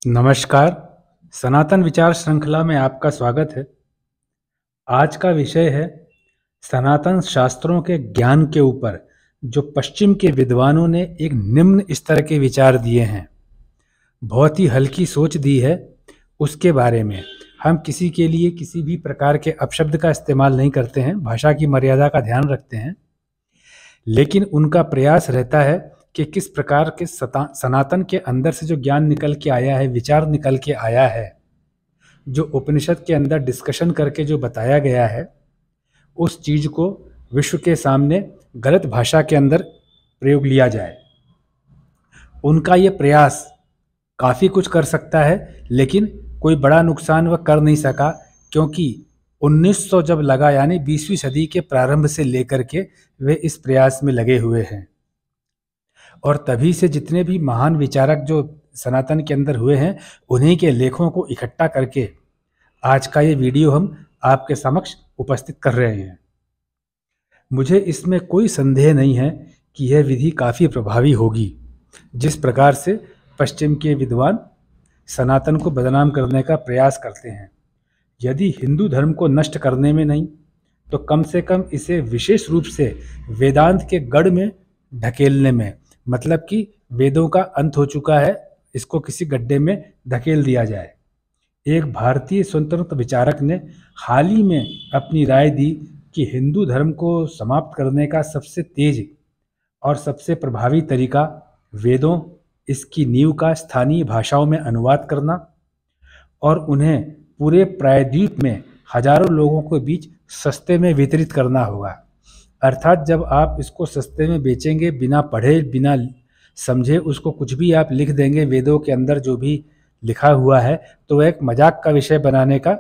नमस्कार, सनातन विचार श्रृंखला में आपका स्वागत है। आज का विषय है सनातन शास्त्रों के ज्ञान के ऊपर जो पश्चिम के विद्वानों ने एक निम्न स्तर के विचार दिए हैं, बहुत ही हल्की सोच दी है। उसके बारे में हम किसी के लिए किसी भी प्रकार के अपशब्द का इस्तेमाल नहीं करते हैं, भाषा की मर्यादा का ध्यान रखते हैं, लेकिन उनका प्रयास रहता है कि किस प्रकार के सनातन के अंदर से जो ज्ञान निकल के आया है, विचार निकल के आया है, जो उपनिषद के अंदर डिस्कशन करके जो बताया गया है, उस चीज़ को विश्व के सामने गलत भाषा के अंदर प्रयोग लिया जाए। उनका ये प्रयास काफ़ी कुछ कर सकता है, लेकिन कोई बड़ा नुकसान वह कर नहीं सका, क्योंकि 1900 जब लगा, यानी 20वीं सदी के प्रारंभ से लेकर के वे इस प्रयास में लगे हुए हैं। और तभी से जितने भी महान विचारक जो सनातन के अंदर हुए हैं, उन्हीं के लेखों को इकट्ठा करके आज का ये वीडियो हम आपके समक्ष उपस्थित कर रहे हैं। मुझे इसमें कोई संदेह नहीं है कि यह विधि काफ़ी प्रभावी होगी। जिस प्रकार से पश्चिम के विद्वान सनातन को बदनाम करने का प्रयास करते हैं, यदि हिंदू धर्म को नष्ट करने में नहीं, तो कम से कम इसे विशेष रूप से वेदांत के गढ़ में ढकेलने में, मतलब कि वेदों का अंत हो चुका है, इसको किसी गड्ढे में धकेल दिया जाए। एक भारतीय स्वतंत्र विचारक ने हाल ही में अपनी राय दी कि हिंदू धर्म को समाप्त करने का सबसे तेज और सबसे प्रभावी तरीका वेदों, इसकी नींव का स्थानीय भाषाओं में अनुवाद करना और उन्हें पूरे प्रायद्वीप में हजारों लोगों के बीच सस्ते में वितरित करना होगा। अर्थात जब आप इसको सस्ते में बेचेंगे, बिना पढ़े बिना समझे उसको कुछ भी आप लिख देंगे, वेदों के अंदर जो भी लिखा हुआ है, तो एक मजाक का विषय बनाने का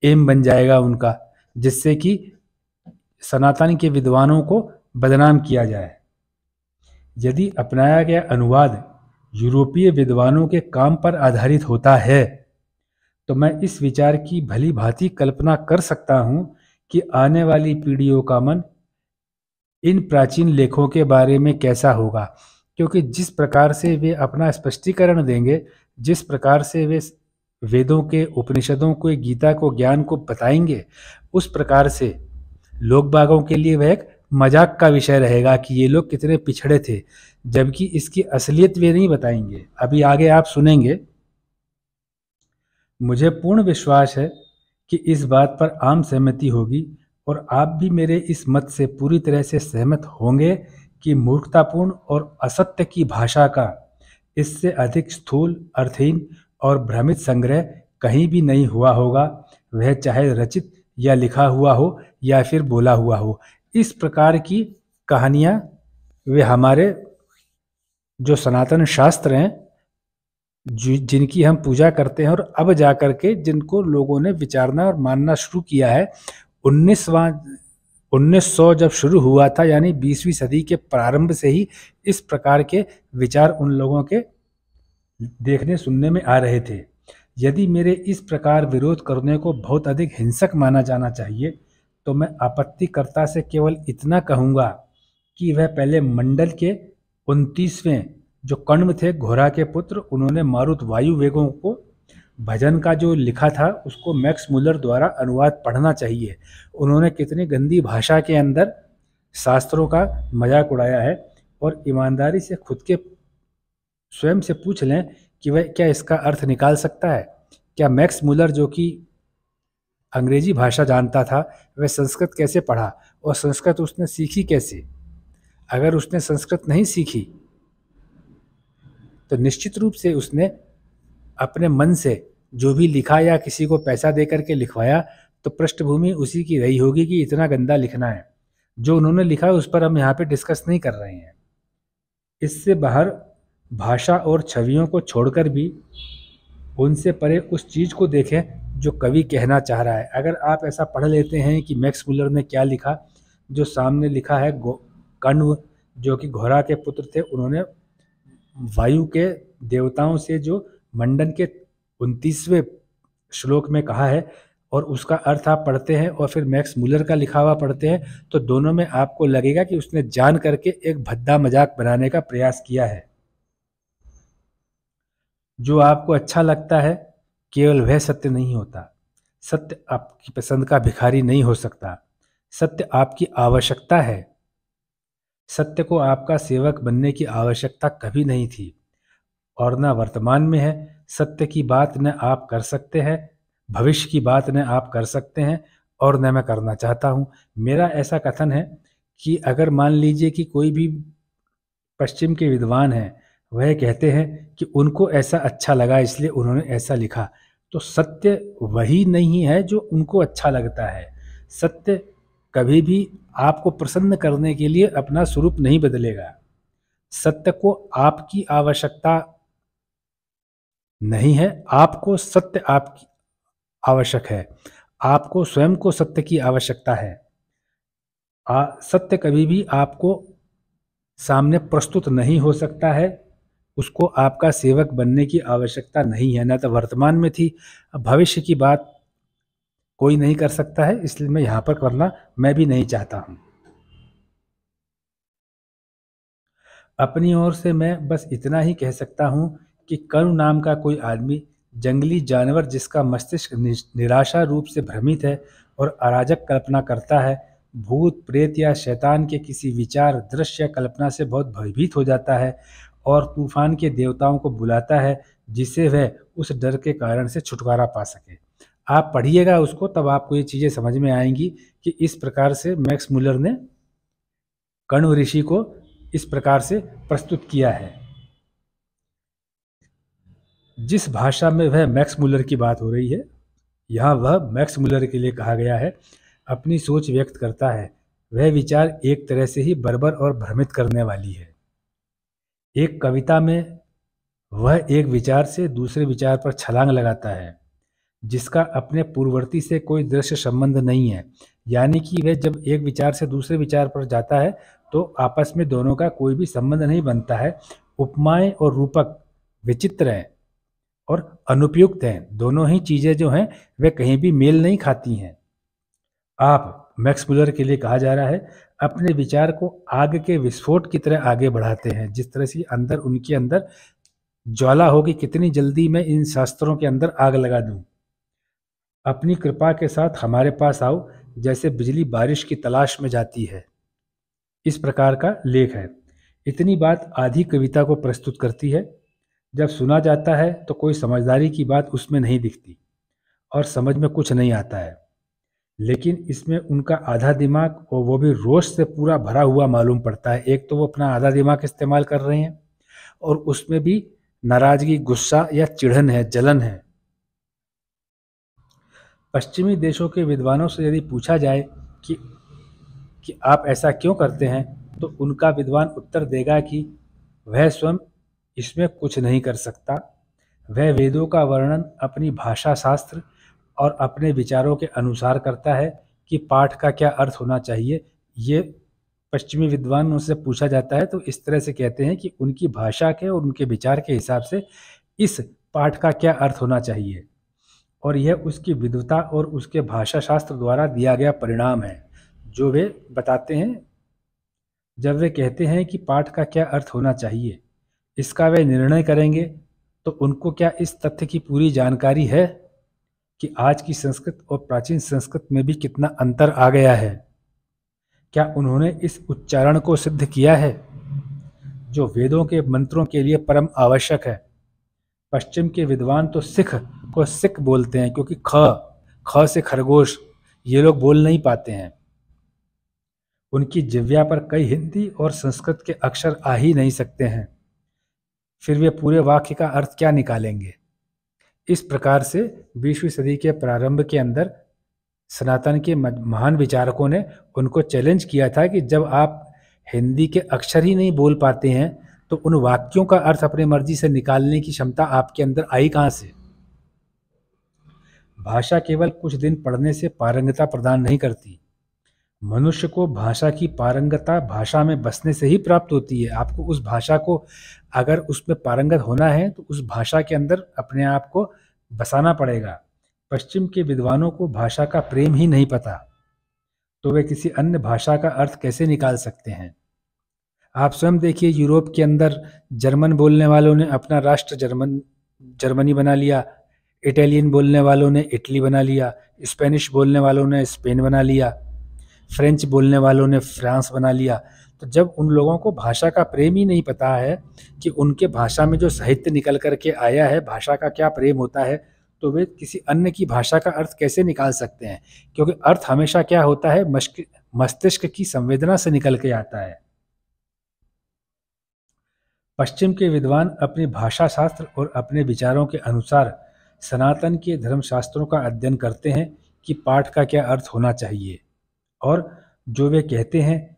एम बन जाएगा उनका, जिससे कि सनातन के विद्वानों को बदनाम किया जाए। यदि अपनाया गया अनुवाद यूरोपीय विद्वानों के काम पर आधारित होता है, तो मैं इस विचार की भली भांति कल्पना कर सकता हूं कि आने वाली पीढ़ियों का मन इन प्राचीन लेखों के बारे में कैसा होगा, क्योंकि जिस प्रकार से वे अपना स्पष्टीकरण देंगे, जिस प्रकार से वे वेदों के, उपनिषदों को, गीता को, ज्ञान को बताएंगे, उस प्रकार से लोग बागों के लिए वह एक मजाक का विषय रहेगा कि ये लोग कितने पिछड़े थे, जबकि इसकी असलियत वे नहीं बताएंगे। अभी आगे आप सुनेंगे। मुझे पूर्ण विश्वास है कि इस बात पर आम सहमति होगी और आप भी मेरे इस मत से पूरी तरह से सहमत होंगे कि मूर्खतापूर्ण और असत्य की भाषा का इससे अधिक स्थूल, अर्थहीन और भ्रमित संग्रह कहीं भी नहीं हुआ होगा, वह चाहे रचित या लिखा हुआ हो या फिर बोला हुआ हो। इस प्रकार की कहानियाँ वे हमारे जो सनातन शास्त्र हैं, जिनकी हम पूजा करते हैं, और अब जा कर के जिनको लोगों ने विचारना और मानना शुरू किया है, 1900 जब शुरू हुआ था, यानी 20वीं सदी के प्रारंभ से ही इस प्रकार के विचार उन लोगों के देखने सुनने में आ रहे थे। यदि मेरे इस प्रकार विरोध करने को बहुत अधिक हिंसक माना जाना चाहिए, तो मैं आपत्तिकर्ता से केवल इतना कहूँगा कि वह पहले मंडल के 29वें जो कण्व थे, घोड़ा के पुत्र, उन्होंने मारुत वायु वेगों को भजन का जो लिखा था उसको मैक्स मुलर द्वारा अनुवाद पढ़ना चाहिए। उन्होंने कितनी गंदी भाषा के अंदर शास्त्रों का मजाक उड़ाया है, और ईमानदारी से खुद के स्वयं से पूछ लें कि वह क्या इसका अर्थ निकाल सकता है। क्या मैक्स मुलर, जो कि अंग्रेजी भाषा जानता था, वह संस्कृत कैसे पढ़ा, और संस्कृत उसने सीखी कैसे? अगर उसने संस्कृत नहीं सीखी तो निश्चित रूप से उसने अपने मन से जो भी लिखा या किसी को पैसा दे करके लिखवाया, तो पृष्ठभूमि उसी की रही होगी कि इतना गंदा लिखना है। जो उन्होंने लिखा है उस पर हम यहाँ पे डिस्कस नहीं कर रहे हैं। इससे बाहर भाषा और छवियों को छोड़कर भी उनसे परे उस चीज़ को देखें जो कवि कहना चाह रहा है। अगर आप ऐसा पढ़ लेते हैं कि मैक्स मुलर ने क्या लिखा, जो सामने लिखा है, कण्व जो कि घोड़ा के पुत्र थे, उन्होंने वायु के देवताओं से जो मंडन के 29वें श्लोक में कहा है, और उसका अर्थ आप पढ़ते हैं और फिर मैक्स मुलर का लिखा हुआ पढ़ते हैं, तो दोनों में आपको लगेगा कि उसने जान करके एक भद्दा मजाक बनाने का प्रयास किया है। जो आपको अच्छा लगता है केवल वह सत्य नहीं होता। सत्य आपकी पसंद का भिखारी नहीं हो सकता। सत्य आपकी आवश्यकता है। सत्य को आपका सेवक बनने की आवश्यकता कभी नहीं थी और न वर्तमान में है। सत्य की बात न आप कर सकते हैं, भविष्य की बात न आप कर सकते हैं और न मैं करना चाहता हूँ। मेरा ऐसा कथन है कि अगर मान लीजिए कि कोई भी पश्चिम के विद्वान हैं, वह कहते हैं कि उनको ऐसा अच्छा लगा इसलिए उन्होंने ऐसा लिखा, तो सत्य वही नहीं है जो उनको अच्छा लगता है। सत्य कभी भी आपको प्रसन्न करने के लिए अपना स्वरूप नहीं बदलेगा। सत्य को आपकी आवश्यकता नहीं है, आपको सत्य आपकी आवश्यक है। आपको स्वयं को सत्य की आवश्यकता है। सत्य कभी भी आपको सामने प्रस्तुत नहीं हो सकता है। उसको आपका सेवक बनने की आवश्यकता नहीं है, ना तो वर्तमान में थी। अब भविष्य की बात कोई नहीं कर सकता है, इसलिए मैं यहाँ पर करना मैं भी नहीं चाहता हूँ। अपनी ओर से मैं बस इतना ही कह सकता हूँ कि कर्ण नाम का कोई आदमी, जंगली जानवर जिसका मस्तिष्क निराशा रूप से भ्रमित है और अराजक कल्पना करता है, भूत प्रेत या शैतान के किसी विचार, दृश्य या कल्पना से बहुत भयभीत हो जाता है और तूफान के देवताओं को बुलाता है जिससे वह उस डर के कारण से छुटकारा पा सके। आप पढ़िएगा उसको, तब आपको ये चीज़ें समझ में आएंगी कि इस प्रकार से मैक्स मुलर ने कण्व ऋषि को इस प्रकार से प्रस्तुत किया है। जिस भाषा में वह मैक्स मुलर की बात हो रही है, यहाँ वह मैक्स मुलर के लिए कहा गया है, अपनी सोच व्यक्त करता है। वह विचार एक तरह से ही बर्बर और भ्रमित करने वाली है। एक कविता में वह एक विचार से दूसरे विचार पर छलांग लगाता है जिसका अपने पूर्ववर्ती से कोई दृश्य संबंध नहीं है। यानी कि वह जब एक विचार से दूसरे विचार पर जाता है तो आपस में दोनों का कोई भी संबंध नहीं बनता है। उपमाएं और रूपक विचित्र हैं और अनुपयुक्त हैं। दोनों ही चीज़ें जो हैं वे कहीं भी मेल नहीं खाती हैं। आप मैक्स मुलर के लिए कहा जा रहा है, अपने विचार को आग के विस्फोट की तरह आगे बढ़ाते हैं। जिस तरह से अंदर उनके अंदर ज्वाला होगी, कितनी जल्दी मैं इन शास्त्रों के अंदर आग लगा दूं। अपनी कृपा के साथ हमारे पास आओ, जैसे बिजली बारिश की तलाश में जाती है। इस प्रकार का लेख है। इतनी बात आधी कविता को प्रस्तुत करती है। जब सुना जाता है तो कोई समझदारी की बात उसमें नहीं दिखती और समझ में कुछ नहीं आता है, लेकिन इसमें उनका आधा दिमाग, और वो भी रोष से पूरा भरा हुआ मालूम पड़ता है। एक तो वो अपना आधा दिमाग इस्तेमाल कर रहे हैं और उसमें भी नाराजगी, गुस्सा या चिढ़न है, जलन है। पश्चिमी देशों के विद्वानों से यदि पूछा जाए कि आप ऐसा क्यों करते हैं, तो उनका विद्वान उत्तर देगा कि वह स्वयं इसमें कुछ नहीं कर सकता। वह वेदों का वर्णन अपनी भाषा शास्त्र और अपने विचारों के अनुसार करता है कि पाठ का क्या अर्थ होना चाहिए। ये पश्चिमी विद्वानों से पूछा जाता है तो इस तरह से कहते हैं कि उनकी भाषा के और उनके विचार के हिसाब से इस पाठ का क्या अर्थ होना चाहिए, और यह उसकी विद्वता और उसके भाषा शास्त्र द्वारा दिया गया परिणाम है जो वे बताते हैं। जब वे कहते हैं कि पाठ का क्या अर्थ होना चाहिए, इसका वे निर्णय करेंगे, तो उनको क्या इस तथ्य की पूरी जानकारी है कि आज की संस्कृत और प्राचीन संस्कृत में भी कितना अंतर आ गया है? क्या उन्होंने इस उच्चारण को सिद्ध किया है जो वेदों के मंत्रों के लिए परम आवश्यक है? पश्चिम के विद्वान तो सिख को सिख बोलते हैं क्योंकि ख से खरगोश ये लोग बोल नहीं पाते हैं। उनकी जिह्वा पर कई हिंदी और संस्कृत के अक्षर आ ही नहीं सकते हैं, फिर वे पूरे वाक्य का अर्थ क्या निकालेंगे? इस प्रकार से 20वीं सदी के प्रारंभ के अंदर सनातन के महान विचारकों ने उनको चैलेंज किया था कि जब आप हिंदी के अक्षर ही नहीं बोल पाते हैं तो उन वाक्यों का अर्थ अपनी मर्जी से निकालने की क्षमता आपके अंदर आई कहाँ से? भाषा केवल कुछ दिन पढ़ने से पारंगता प्रदान नहीं करती। मनुष्य को भाषा की पारंगता भाषा में बसने से ही प्राप्त होती है। आपको उस भाषा को, अगर उसमें पारंगत होना है तो उस भाषा के अंदर अपने आप को बसाना पड़ेगा। पश्चिम के विद्वानों को भाषा का प्रेम ही नहीं पता, तो वे किसी अन्य भाषा का अर्थ कैसे निकाल सकते हैं? आप स्वयं देखिए, यूरोप के अंदर जर्मन बोलने वालों ने अपना राष्ट्र जर्मन जर्मनी बना लिया, इटालियन बोलने वालों ने इटली बना लिया, स्पेनिश बोलने वालों ने स्पेन बना लिया, फ्रेंच बोलने वालों ने फ्रांस बना लिया। तो जब उन लोगों को भाषा का प्रेम ही नहीं पता है कि उनके भाषा में जो साहित्य निकल कर के आया है, भाषा का क्या प्रेम होता है, तो वे किसी अन्य की भाषा का अर्थ कैसे निकाल सकते हैं? क्योंकि अर्थ हमेशा क्या होता है, मस्तिष्क की संवेदना से निकल के आता है। पश्चिम के विद्वान अपनी भाषा शास्त्र और अपने विचारों के अनुसार सनातन के धर्मशास्त्रों का अध्ययन करते हैं कि पाठ का क्या अर्थ होना चाहिए, और जो वे कहते हैं,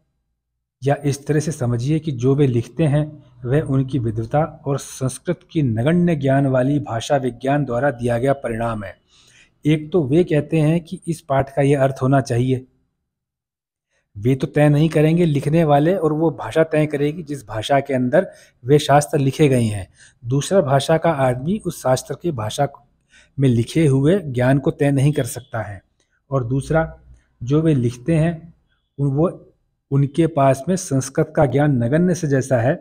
या इस तरह से समझिए कि जो वे लिखते हैं वह उनकी विद्वता और संस्कृत की नगण्य ज्ञान वाली भाषा विज्ञान द्वारा दिया गया परिणाम है। एक तो वे कहते हैं कि इस पाठ का यह अर्थ होना चाहिए, वे तो तय नहीं करेंगे लिखने वाले, और वो भाषा तय करेगी जिस भाषा के अंदर वे शास्त्र लिखे गए हैं। दूसरा भाषा का आदमी उस शास्त्र की भाषा में लिखे हुए ज्ञान को तय नहीं कर सकता है। और दूसरा, जो वे लिखते हैं वो उनके पास में संस्कृत का ज्ञान नगण्य से जैसा है,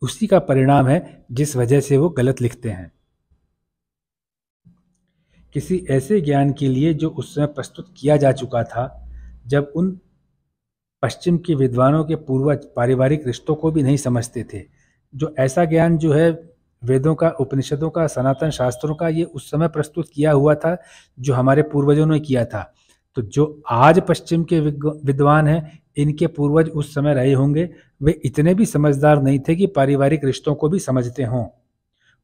उसी का परिणाम है जिस वजह से वो गलत लिखते हैं। किसी ऐसे ज्ञान के लिए जो उस समय प्रस्तुत किया जा चुका था जब उन पश्चिम के विद्वानों के पूर्वज पारिवारिक रिश्तों को भी नहीं समझते थे। जो ऐसा ज्ञान जो है वेदों का, उपनिषदों का, सनातन शास्त्रों का, ये उस समय प्रस्तुत किया हुआ था जो हमारे पूर्वजों ने किया था। तो जो आज पश्चिम के विद्वान हैं, इनके पूर्वज उस समय रहे होंगे, वे इतने भी समझदार नहीं थे कि पारिवारिक रिश्तों को भी समझते हों।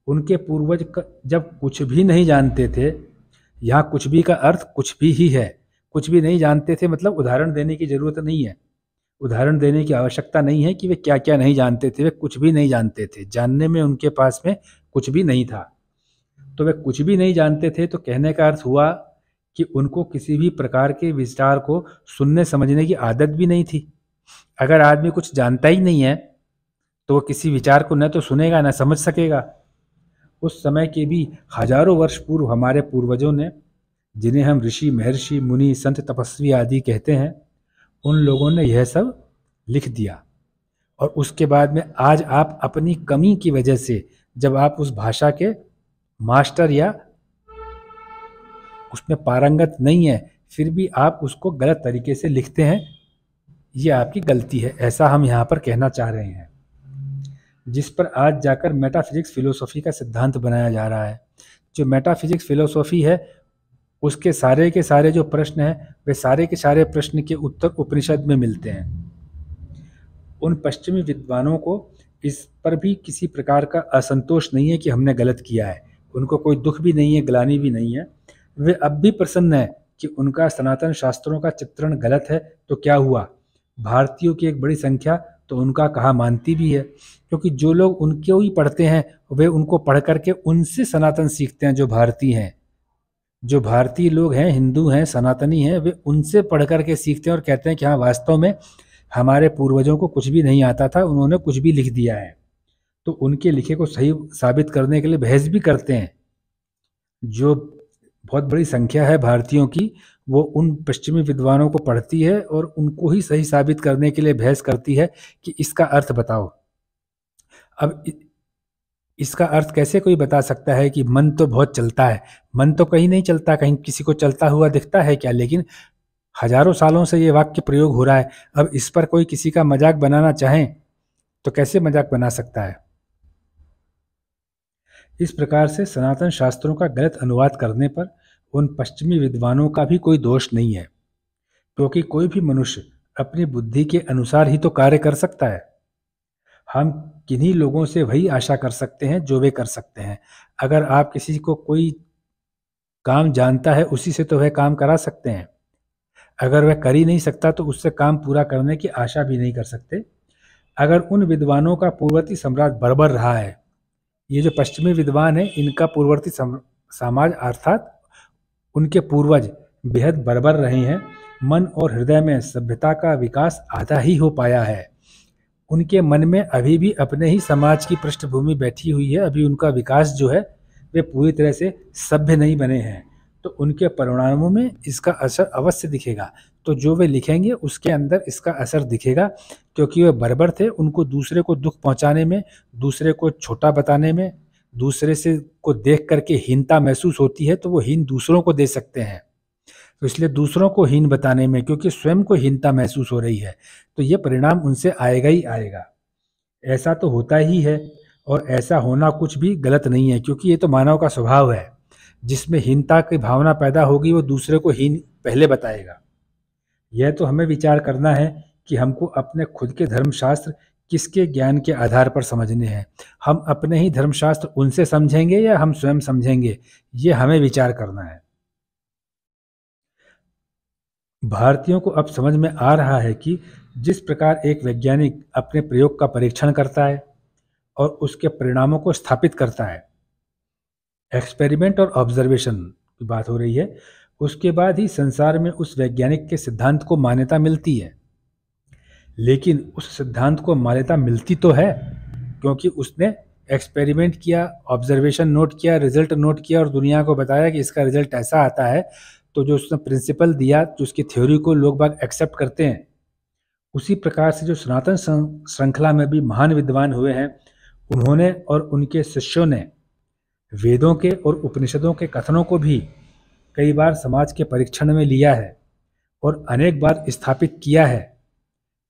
उनके पूर्वज जब कुछ भी नहीं जानते थे, यहाँ कुछ भी का अर्थ कुछ भी ही है, कुछ भी नहीं जानते थे मतलब उदाहरण देने की जरूरत नहीं है, उदाहरण देने की आवश्यकता नहीं है कि वे क्या क्या नहीं जानते थे। वे कुछ भी नहीं जानते थे, जानने में उनके पास में कुछ भी नहीं था। तो वे कुछ भी नहीं जानते थे, तो कहने का अर्थ हुआ कि उनको किसी भी प्रकार के विचार को सुनने समझने की आदत भी नहीं थी। अगर आदमी कुछ जानता ही नहीं है तो वो किसी विचार को न तो सुनेगा न समझ सकेगा। उस समय के भी हजारों वर्ष पूर्व हमारे पूर्वजों ने, जिन्हें हम ऋषि, महर्षि, मुनि, संत, तपस्वी आदि कहते हैं, उन लोगों ने यह सब लिख दिया। और उसके बाद में आज आप अपनी कमी की वजह से, जब आप उस भाषा के मास्टर या उसमें पारंगत नहीं है, फिर भी आप उसको गलत तरीके से लिखते हैं, ये आपकी गलती है, ऐसा हम यहाँ पर कहना चाह रहे हैं। जिस पर आज जाकर मेटाफिजिक्स फिलोसॉफी का सिद्धांत बनाया जा रहा है। जो मेटाफिजिक्स फिलोसॉफी है, उसके सारे के सारे जो प्रश्न हैं, वे सारे के सारे प्रश्न के उत्तर उपनिषद में मिलते हैं। उन पश्चिमी विद्वानों को इस पर भी किसी प्रकार का असंतोष नहीं है कि हमने गलत किया है, उनको कोई दुख भी नहीं है, ग्लानि भी नहीं है। वे अब भी प्रसन्न है कि उनका सनातन शास्त्रों का चित्रण गलत है, तो क्या हुआ, भारतीयों की एक बड़ी संख्या तो उनका कहा मानती भी है, क्योंकि जो लोग उनके ही पढ़ते हैं वे उनको पढ़ करके उनसे सनातन सीखते हैं। जो भारतीय हैं, जो भारतीय लोग हैं, हिंदू हैं, सनातनी हैं, वे उनसे पढ़ करके सीखते हैं और कहते हैं कि हाँ, वास्तव में हमारे पूर्वजों को कुछ भी नहीं आता था, उन्होंने कुछ भी लिख दिया है। तो उनके लिखे को सही साबित करने के लिए बहस भी करते हैं। जो बहुत बड़ी संख्या है भारतीयों की, वो उन पश्चिमी विद्वानों को पढ़ती है और उनको ही सही साबित करने के लिए बहस करती है कि इसका अर्थ बताओ। अब इसका अर्थ कैसे कोई बता सकता है कि मन तो बहुत चलता है? मन तो कहीं नहीं चलता, कहीं किसी को चलता हुआ दिखता है क्या? लेकिन हजारों सालों से ये वाक्य प्रयोग हो रहा है। अब इस पर कोई किसी का मजाक बनाना चाहे तो कैसे मजाक बना सकता है? इस प्रकार से सनातन शास्त्रों का गलत अनुवाद करने पर उन पश्चिमी विद्वानों का भी कोई दोष नहीं है, क्योंकि कोई भी मनुष्य अपनी बुद्धि के अनुसार ही तो कार्य कर सकता है। हम किन्हीं लोगों से वही आशा कर सकते हैं जो वे कर सकते हैं। अगर आप किसी को कोई काम जानता है, उसी से तो वह काम करा सकते हैं। अगर वह कर ही नहीं सकता तो उससे काम पूरा करने की आशा भी नहीं कर सकते। अगर उन विद्वानों का पूर्ववर्ती सम्राट बर्बर रहा है, ये जो पश्चिमी विद्वान है, इनका पूर्ववर्ती समाज अर्थात उनके पूर्वज बेहद बर्बर रहे हैं। मन और हृदय में सभ्यता का विकास आधा ही हो पाया है। उनके मन में अभी भी अपने ही समाज की पृष्ठभूमि बैठी हुई है। अभी उनका विकास जो है वे पूरी तरह से सभ्य नहीं बने हैं। तो उनके परिणामों में इसका असर अवश्य दिखेगा। तो जो वे लिखेंगे उसके अंदर इसका असर दिखेगा, क्योंकि वे बर्बर थे। उनको दूसरे को दुख पहुंचाने में, दूसरे को छोटा बताने में, दूसरे से को देख करके हीनता महसूस होती है तो वो हीन दूसरों को दे सकते हैं। तो इसलिए दूसरों को हीन बताने में क्योंकि स्वयं को हीनता महसूस हो रही है तो ये परिणाम उनसे आएगा ही आएगा। ऐसा तो होता ही है और ऐसा होना कुछ भी गलत नहीं है क्योंकि ये तो मानव का स्वभाव है। जिसमें हीनता की भावना पैदा होगी वो दूसरे को हीन पहले बताएगा। यह तो हमें विचार करना है कि हमको अपने खुद के धर्मशास्त्र किसके ज्ञान के आधार पर समझने हैं। हम अपने ही धर्मशास्त्र उनसे समझेंगे या हम स्वयं समझेंगे, ये हमें विचार करना है। भारतीयों को अब समझ में आ रहा है कि जिस प्रकार एक वैज्ञानिक अपने प्रयोग का परीक्षण करता है और उसके परिणामों को स्थापित करता है, एक्सपेरिमेंट और ऑब्जर्वेशन की बात हो रही है, उसके बाद ही संसार में उस वैज्ञानिक के सिद्धांत को मान्यता मिलती है। लेकिन उस सिद्धांत को मान्यता मिलती तो है क्योंकि उसने एक्सपेरिमेंट किया, ऑब्जर्वेशन नोट किया, रिजल्ट नोट किया और दुनिया को बताया कि इसका रिजल्ट ऐसा आता है। तो जो उसने प्रिंसिपल दिया, जो उसकी थ्योरी को लोग बाग एक्सेप्ट करते हैं, उसी प्रकार से जो सनातन श्रृंखला में भी महान विद्वान हुए हैं, उन्होंने और उनके शिष्यों ने वेदों के और उपनिषदों के कथनों को भी कई बार समाज के परीक्षण में लिया है और अनेक बार स्थापित किया है।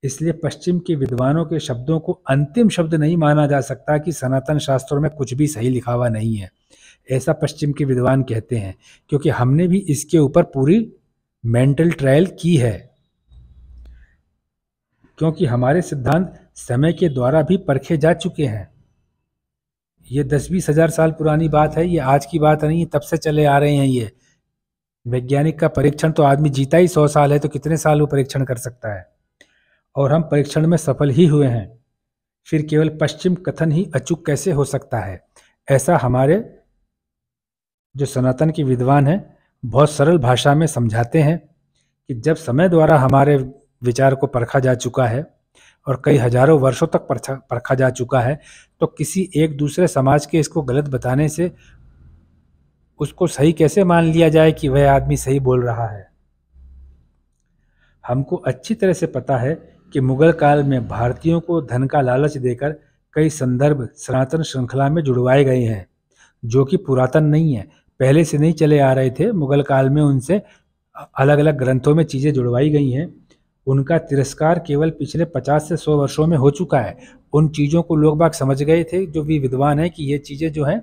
इसलिए पश्चिम के विद्वानों के शब्दों को अंतिम शब्द नहीं माना जा सकता कि सनातन शास्त्रों में कुछ भी सही लिखा हुआ नहीं है, ऐसा पश्चिम के विद्वान कहते हैं, क्योंकि हमने भी इसके ऊपर पूरी मेंटल ट्रायल की है। क्योंकि हमारे सिद्धांत समय के द्वारा भी परखे जा चुके हैं। ये 10-20 हजार साल पुरानी बात है, ये आज की बात नहीं है, तब से चले आ रहे हैं। ये वैज्ञानिक का परीक्षण तो आदमी जीता ही 100 साल है, तो कितने साल वो परीक्षण कर सकता है। और हम परीक्षण में सफल ही हुए हैं। फिर केवल पश्चिम कथन ही अचूक कैसे हो सकता है? ऐसा हमारे जो सनातन के विद्वान हैं बहुत सरल भाषा में समझाते हैं कि जब समय द्वारा हमारे विचार को परखा जा चुका है और कई हजारों वर्षों तक परखा जा चुका है, तो किसी एक दूसरे समाज के इसको गलत बताने से उसको सही कैसे मान लिया जाए कि वह आदमी सही बोल रहा है। हमको अच्छी तरह से पता है कि मुगल काल में भारतीयों को धन का लालच देकर कई संदर्भ सनातन श्रृंखला में जुड़वाए गए हैं, जो कि पुरातन नहीं है, पहले से नहीं चले आ रहे थे। मुगल काल में उनसे अलग अलग ग्रंथों में चीज़ें जुड़वाई गई हैं। उनका तिरस्कार केवल पिछले 50 से 100 वर्षों में हो चुका है। उन चीज़ों को लोग बाग समझ गए थे, जो भी विद्वान हैं, कि ये चीज़ें जो हैं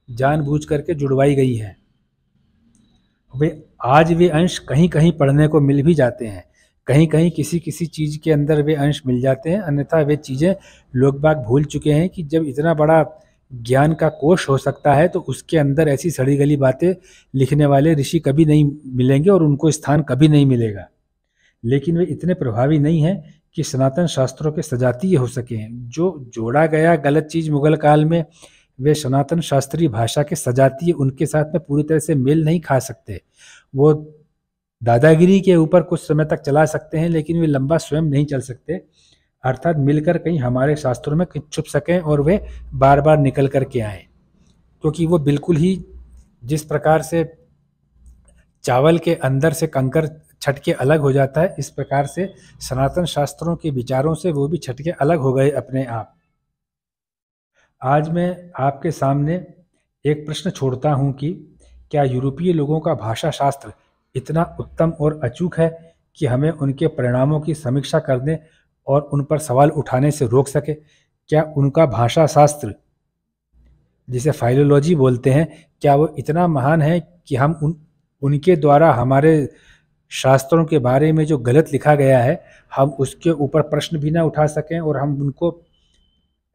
जानबूझ करके जुड़वाई गई हैं। वे आज वे अंश कहीं कहीं पढ़ने को मिल भी जाते हैं, कहीं कहीं किसी किसी चीज़ के अंदर वे अंश मिल जाते हैं, अन्यथा वे चीज़ें लोग बाग भूल चुके हैं कि जब इतना बड़ा ज्ञान का कोश हो सकता है तो उसके अंदर ऐसी सड़ी गली बातें लिखने वाले ऋषि कभी नहीं मिलेंगे और उनको स्थान कभी नहीं मिलेगा। लेकिन वे इतने प्रभावी नहीं हैं कि सनातन शास्त्रों के सजातीय हो सकें। जो जोड़ा गया गलत चीज़ मुगल काल में, वे सनातन शास्त्रीय भाषा के सजातीय उनके साथ में पूरी तरह से मेल नहीं खा सकते। वो दादागिरी के ऊपर कुछ समय तक चला सकते हैं, लेकिन वे लंबा स्वयं नहीं चल सकते, अर्थात मिलकर कहीं हमारे शास्त्रों में छुप सकें और वे बार बार निकल कर के आएँ। क्योंकि वो बिल्कुल ही जिस प्रकार से चावल के अंदर से कंकर छट के अलग हो जाता है, इस प्रकार से सनातन शास्त्रों के विचारों से वो भी छट के अलग हो गए अपने आप। आज मैं आपके सामने एक प्रश्न छोड़ता हूँ कि क्या यूरोपीय लोगों का भाषा शास्त्र इतना उत्तम और अचूक है कि हमें उनके परिणामों की समीक्षा करने और उन पर सवाल उठाने से रोक सके? क्या उनका भाषा शास्त्र, जिसे फाइलोलॉजी बोलते हैं, क्या वो इतना महान है कि हम उनके द्वारा हमारे शास्त्रों के बारे में जो गलत लिखा गया है, हम उसके ऊपर प्रश्न भी ना उठा सकें और हम उनको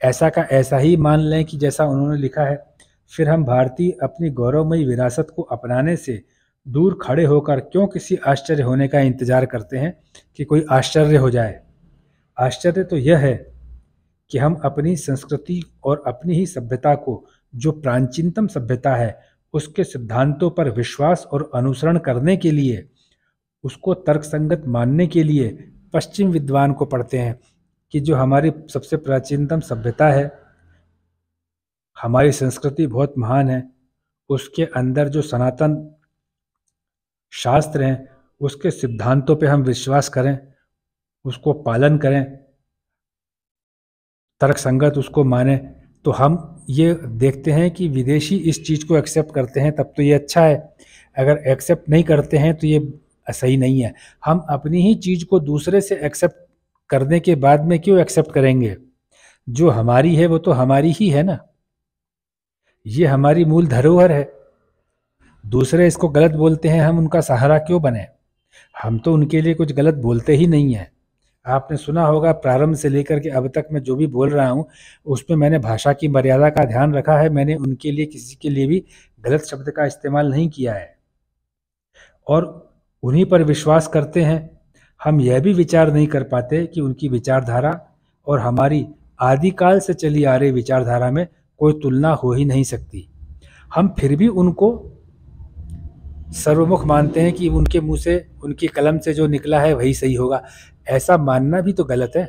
ऐसा का ऐसा ही मान लें कि जैसा उन्होंने लिखा है? फिर हम भारतीय अपनी गौरवमयी विरासत को अपनाने से दूर खड़े होकर क्यों किसी आश्चर्य होने का इंतजार करते हैं कि कोई आश्चर्य हो जाए? आश्चर्य तो यह है कि हम अपनी संस्कृति और अपनी ही सभ्यता को, जो प्राचीनतम सभ्यता है, उसके सिद्धांतों पर विश्वास और अनुसरण करने के लिए, उसको तर्कसंगत मानने के लिए पश्चिम विद्वान को पढ़ते हैं कि जो हमारी सबसे प्राचीनतम सभ्यता है, हमारी संस्कृति बहुत महान है, उसके अंदर जो सनातन शास्त्र हैं, उसके सिद्धांतों पे हम विश्वास करें, उसको पालन करें, तर्कसंगत उसको माने, तो हम ये देखते हैं कि विदेशी इस चीज़ को एक्सेप्ट करते हैं तब तो ये अच्छा है, अगर एक्सेप्ट नहीं करते हैं तो ये सही नहीं है। हम अपनी ही चीज़ को दूसरे से एक्सेप्ट करने के बाद में क्यों एक्सेप्ट करेंगे? जो हमारी है वो तो हमारी ही है ना, ये हमारी मूल धरोहर है। दूसरे इसको गलत बोलते हैं, हम उनका सहारा क्यों बने? हम तो उनके लिए कुछ गलत बोलते ही नहीं हैं। आपने सुना होगा प्रारंभ से लेकर के अब तक मैं जो भी बोल रहा हूँ उसमें मैंने भाषा की मर्यादा का ध्यान रखा है। मैंने उनके लिए किसी के लिए भी गलत शब्द का इस्तेमाल नहीं किया है और उन्हीं पर विश्वास करते हैं। हम यह भी विचार नहीं कर पाते कि उनकी विचारधारा और हमारी आदिकाल से चली आ रही विचारधारा में कोई तुलना हो ही नहीं सकती। हम फिर भी उनको सर्वमुख मानते हैं कि उनके मुंह से, उनकी कलम से जो निकला है वही सही होगा। ऐसा मानना भी तो गलत है।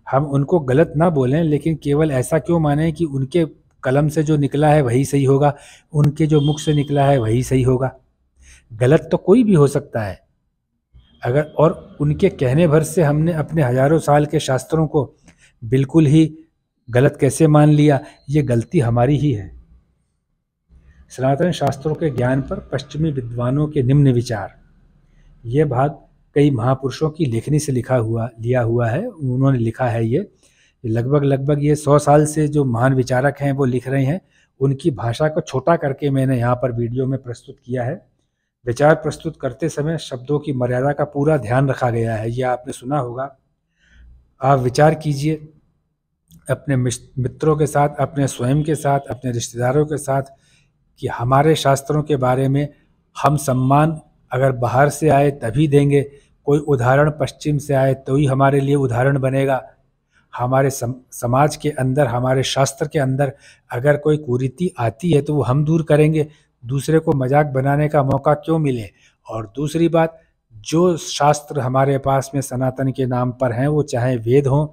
हम उनको गलत ना बोलें, लेकिन केवल ऐसा क्यों माने कि उनके कलम से जो निकला है वही सही होगा, उनके जो मुख से निकला है वही सही होगा। गलत तो कोई भी हो सकता है। अगर और उनके कहने भर से हमने अपने हजारों साल के शास्त्रों को बिल्कुल ही गलत कैसे मान लिया, ये गलती हमारी ही है। सनातन शास्त्रों के ज्ञान पर पश्चिमी विद्वानों के निम्न विचार। ये भाग कई महापुरुषों की लेखनी से लिया हुआ है। उन्होंने लिखा है ये लगभग ये 100 साल से जो महान विचारक हैं वो लिख रहे हैं। उनकी भाषा को छोटा करके मैंने यहाँ पर वीडियो में प्रस्तुत किया है। विचार प्रस्तुत करते समय शब्दों की मर्यादा का पूरा ध्यान रखा गया है, ये आपने सुना होगा। आप विचार कीजिए अपने मित्रों के साथ, अपने स्वयं के साथ, अपने रिश्तेदारों के साथ कि हमारे शास्त्रों के बारे में हम सम्मान अगर बाहर से आए तभी देंगे, कोई उदाहरण पश्चिम से आए तो ही हमारे लिए उदाहरण बनेगा। हमारे समाज के अंदर, हमारे शास्त्र के अंदर अगर कोई कुरीति आती है तो वो हम दूर करेंगे, दूसरे को मजाक बनाने का मौका क्यों मिले। और दूसरी बात, जो शास्त्र हमारे पास में सनातन के नाम पर हैं, वो चाहे वेद हों,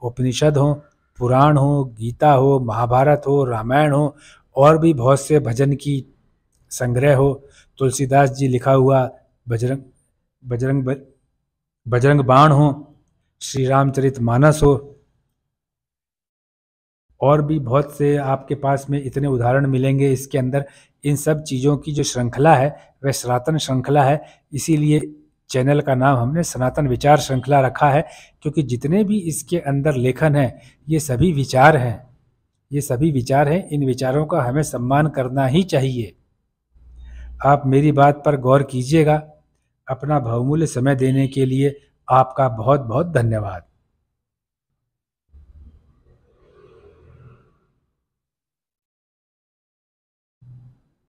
उपनिषद हों, पुराण हो, गीता हो, महाभारत हो, रामायण हो, और भी बहुत से भजन की संग्रह हो, तुलसीदास जी लिखा हुआ बजरंग बाण हो, श्री रामचरित मानस हो, और भी बहुत से आपके पास में इतने उदाहरण मिलेंगे इसके अंदर। इन सब चीज़ों की जो श्रृंखला है वह सनातन श्रृंखला है। इसीलिए चैनल का नाम हमने सनातन विचार श्रृंखला रखा है, क्योंकि जितने भी इसके अंदर लेखन हैं ये सभी विचार हैं, ये सभी विचार हैं। इन विचारों का हमें सम्मान करना ही चाहिए। आप मेरी बात पर गौर कीजिएगा। अपना बहुमूल्य समय देने के लिए आपका बहुत बहुत धन्यवाद।